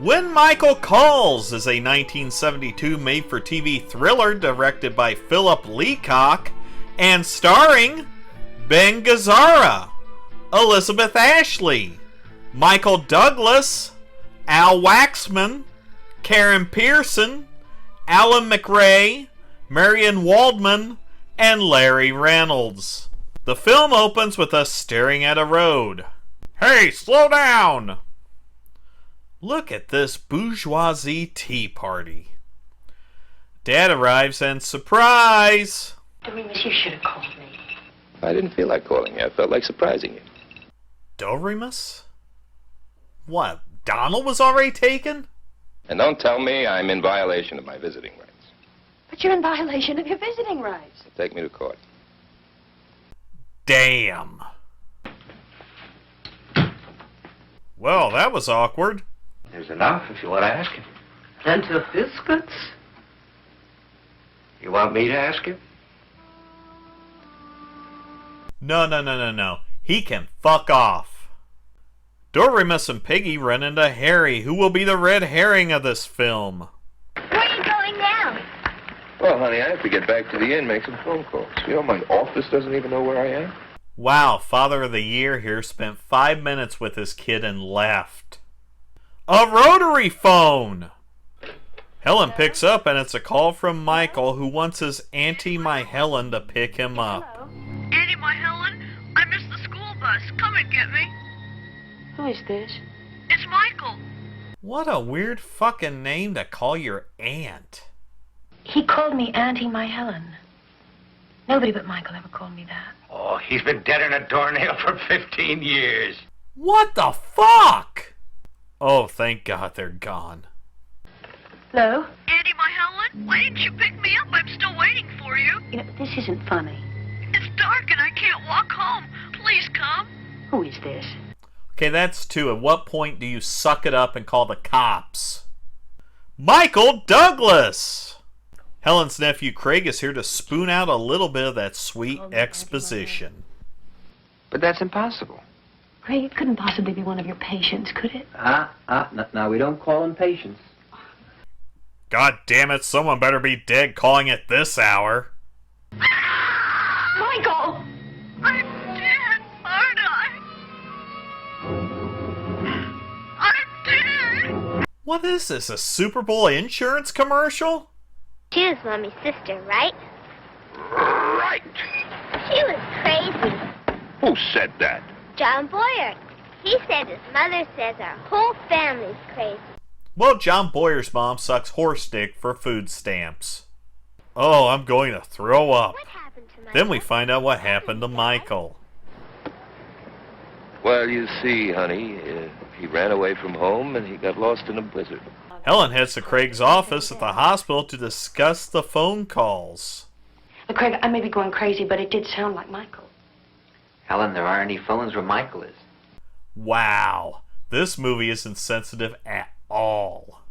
When Michael Calls is a 1972 made-for-TV thriller directed by Philip Leacock and starring Ben Gazzara, Elizabeth Ashley, Michael Douglas, Al Waxman, Karen Pearson, Alan McRae, Marian Waldman, and Larry Reynolds. The film opens with us staring at a road. Hey, slow down! Look at this bourgeoisie tea party. Dad arrives and surprise! Doremus, you should have called me. I didn't feel like calling you. I felt like surprising you. Doremus? What, Donald was already taken? And don't tell me I'm in violation of my visiting rights. But you're in violation of your visiting rights. Take me to court. Damn. Well, that was awkward. There's enough if you want to ask him. Plenty of biscuits. You want me to ask him? No. He can fuck off. Doremus and Piggy run into Harry, who will be the red herring of this film. Where are you going now? Well, honey, I have to get back to the inn, make some phone calls. You know, my office doesn't even know where I am. Wow, Father of the Year here spent 5 minutes with his kid and left. A rotary phone! Helen picks up and it's a call from Michael, who wants his Aunty My Helen to pick him up. Aunty My Helen, I missed the school bus. Come and get me. Who is this? It's Michael. What a weird fucking name to call your aunt. He called me Aunty My Helen. Nobody but Michael ever called me that. Oh, he's been dead in a doornail for 15 years. What the fuck? Oh, thank God they're gone. Hello? Aunty My Helen, why didn't you pick me up? I'm still waiting for you. You know, this isn't funny. It's dark and I can't walk home. Please come. Who is this? Okay, that's two. At what point do you suck it up and call the cops? Michael Douglas! Helen's nephew Craig is here to spoon out a little bit of that sweet exposition. But that's impossible. Craig, it couldn't possibly be one of your patients, could it? Now we don't call them patients. God damn it, someone better be dead calling at this hour. Michael! I'm dead, aren't I? I'm dead. What is this, a Super Bowl insurance commercial? She was Mommy's sister, right? Right. She was crazy. Who said that? John Boyer. He said his mother says our whole family's crazy. Well, John Boyer's mom sucks horse dick for food stamps. Oh, I'm going to throw up. What happened to Michael? Then we find out what happened to Michael. Well, you see, honey, he ran away from home and he got lost in a blizzard. Helen heads to Craig's office at the hospital to discuss the phone calls. Craig, I may be going crazy, but it did sound like Michael. Helen, there aren't any phones where Michael is. Wow, this movie isn't sensitive at all.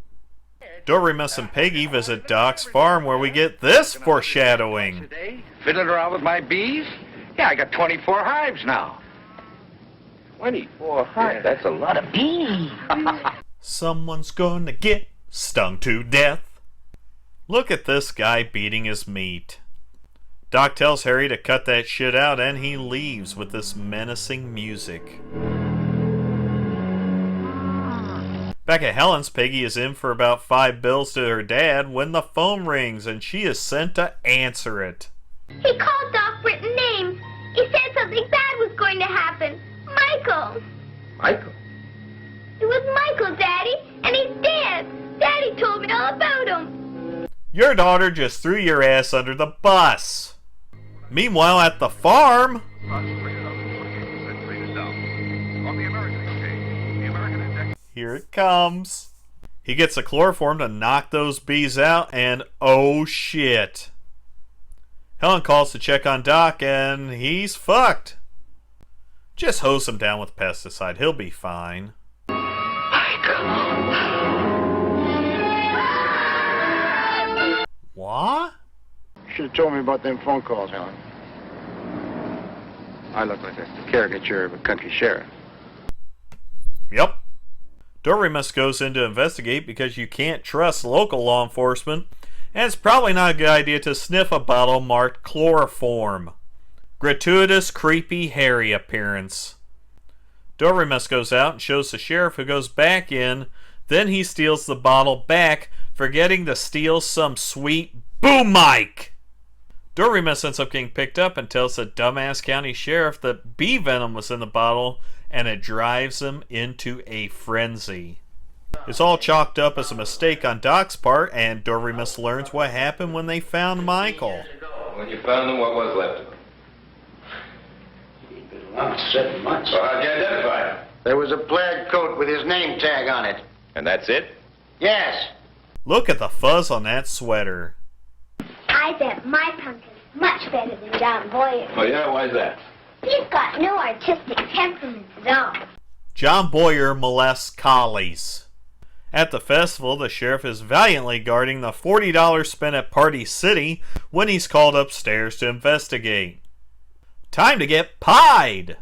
Doremus and Peggy visit Doc's farm where we get this foreshadowing. Today, fiddling around with my bees? Yeah, I got 24 hives now. 24 hives? That's a lot of bees. Someone's gonna get stung to death. Look at this guy beating his meat. Doc tells Harry to cut that shit out and he leaves with this menacing music. Back at Helen's, Peggy is in for about 5 bills to her dad when the phone rings and she is sent to answer it. He called Doc written names. He said something bad was going to happen. Michael. Michael? It was Michael, Daddy, and he's dead. Daddy told me all about him. Your daughter just threw your ass under the bus. Meanwhile, at the farm... Here it comes. He gets the chloroform to knock those bees out, and oh shit. Helen calls to check on Doc, and he's fucked. Just hose him down with pesticide. He'll be fine. What? Should have told me about them phone calls, Helen. I look like a caricature of a country sheriff. Yep. Doremus goes in to investigate because you can't trust local law enforcement, and it's probably not a good idea to sniff a bottle marked chloroform. Gratuitous, creepy, hairy appearance. Doremus goes out and shows the sheriff, who goes back in. Then he steals the bottle back, forgetting to steal some sweet boom mic. Doremus ends up getting picked up and tells the dumbass county sheriff that bee venom was in the bottle, and it drives him into a frenzy. It's all chalked up as a mistake on Doc's part, and Doremus learns what happened when they found Michael. When you found him, what was left of him? He'd been around 7 months. So how'd you identify him? There was a plaid coat with his name tag on it. And that's it? Yes. Look at the fuzz on that sweater. I bet my pumpkin's much better than John Boyer's. Oh, yeah? Why's that? He's got no artistic temperament at all. John Boyer molests collies. At the festival, the sheriff is valiantly guarding the $40 spent at Party City when he's called upstairs to investigate. Time to get pied!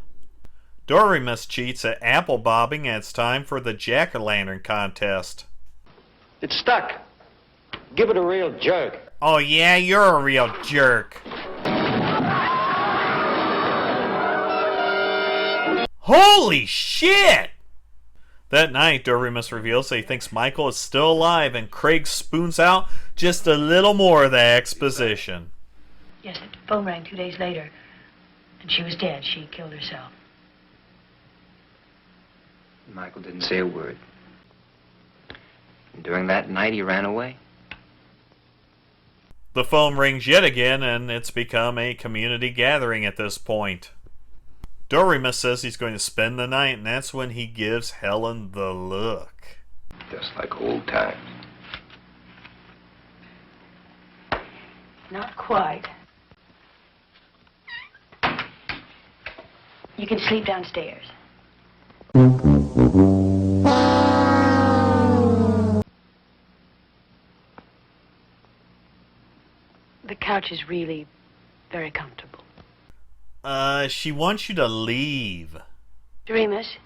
Doremus cheats at apple bobbing, and it's time for the jack-o'-lantern contest. It's stuck. Give it a real jerk. Oh yeah, you're a real jerk. Holy shit! That night, Doremus reveals that he thinks Michael is still alive, and Craig spoons out just a little more of the exposition. Yes, the phone rang 2 days later, and she was dead. She killed herself. Michael didn't say a word. And during that night, he ran away. The phone rings yet again, and it's become a community gathering at this point. Doremus says he's going to spend the night, and that's when he gives Helen the look. Just like old times. Not quite. You can sleep downstairs. The couch is really very comfortable. She wants you to leave. Doremus?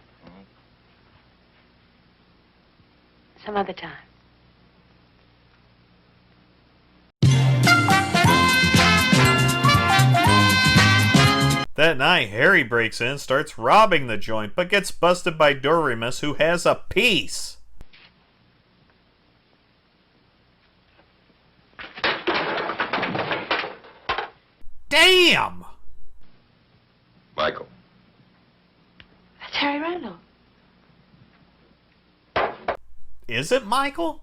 Some other time. That night, Harry breaks in, starts robbing the joint, but gets busted by Doremus, who has a piece. Damn! Michael. That's Harry Reynolds. Is it Michael?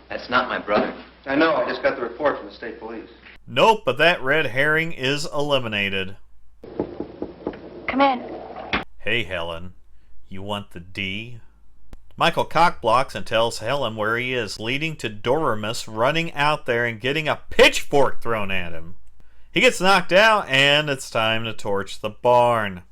That's not my brother. I know. I just got the report from the state police. Nope, but that red herring is eliminated. Come in. Hey, Helen. You want the D? Michael cockblocks and tells Helen where he is, leading to Doremus running out there and getting a pitchfork thrown at him. He gets knocked out, and it's time to torch the barn.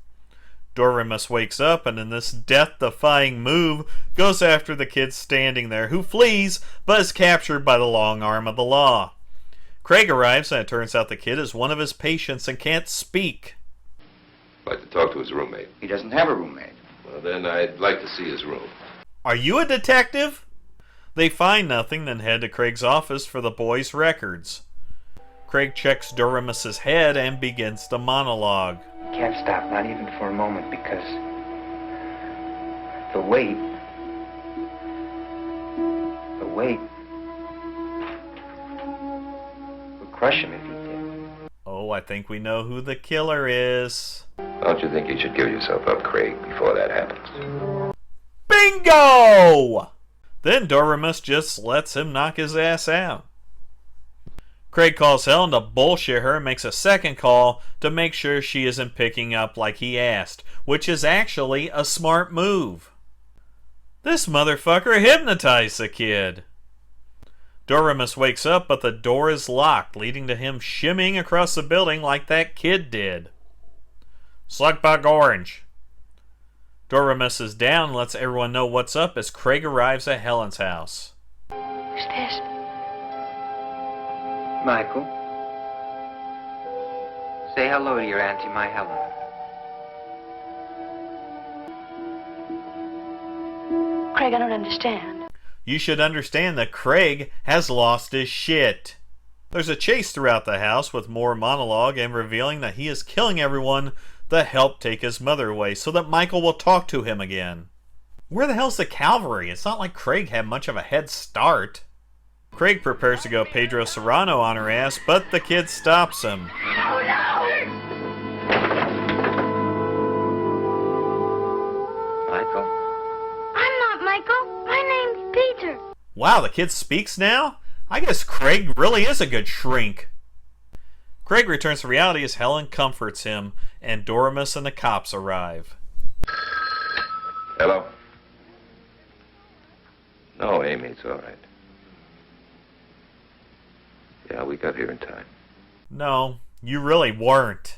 Doremus wakes up, and in this death-defying move, goes after the kid standing there, who flees, but is captured by the long arm of the law. Craig arrives, and it turns out the kid is one of his patients and can't speak. I'd like to talk to his roommate. He doesn't have a roommate. Well, then I'd like to see his room. Are you a detective? They find nothing, then head to Craig's office for the boy's records. Craig checks Doremus's head and begins to monologue. Can't stop, not even for a moment, because the weight would crush him if he did. Oh, I think we know who the killer is. Don't you think you should give yourself up, Craig, before that happens? Bingo! Then Doremus just lets him knock his ass out. Craig calls Helen to bullshit her and makes a second call to make sure she isn't picking up like he asked, which is actually a smart move. This motherfucker hypnotized the kid. Doremus wakes up, but the door is locked, leading to him shimmying across the building like that kid did. Slugbug Orange. Doremus is down and lets everyone know what's up as Craig arrives at Helen's house. Who's this? Michael, say hello to your Aunty My Helen. Craig, I don't understand. You should understand that Craig has lost his shit. There's a chase throughout the house with more monologue and revealing that he is killing everyone that helped take his mother away so that Michael will talk to him again. Where the hell's the cavalry? It's not like Craig had much of a head start. Craig prepares to go Pedro Serrano on her ass, but the kid stops him. Michael. I'm not Michael. My name's Peter. Wow, the kid speaks now? I guess Craig really is a good shrink. Craig returns to reality as Helen comforts him, and Doremus and the cops arrive. Hello? No, Amy, it's all right. Yeah, we got here in time. No, you really weren't.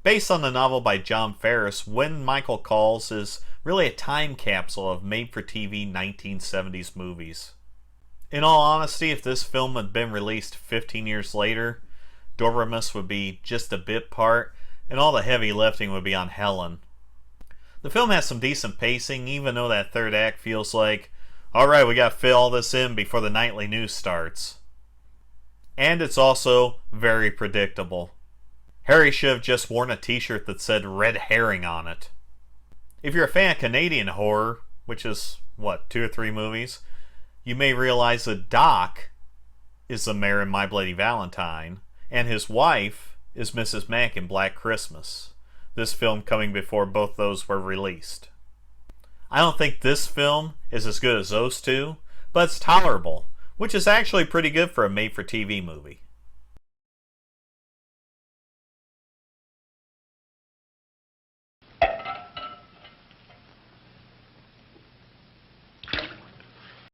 Based on the novel by John Ferris, When Michael Calls is really a time capsule of made-for-TV 1970s movies. In all honesty, if this film had been released 15 years later, Doremus would be just a bit part, and all the heavy lifting would be on Helen. The film has some decent pacing, even though that third act feels like, alright, we gotta fit all this in before the nightly news starts. And it's also very predictable. Harry should have just worn a t-shirt that said Red Herring on it. If you're a fan of Canadian horror, which is, 2 or 3 movies, you may realize that Doc is the mayor in My Bloody Valentine, and his wife is Mrs. Mack in Black Christmas. This film coming before both those were released. I don't think this film is as good as those two, but it's tolerable, which is actually pretty good for a made-for-TV movie.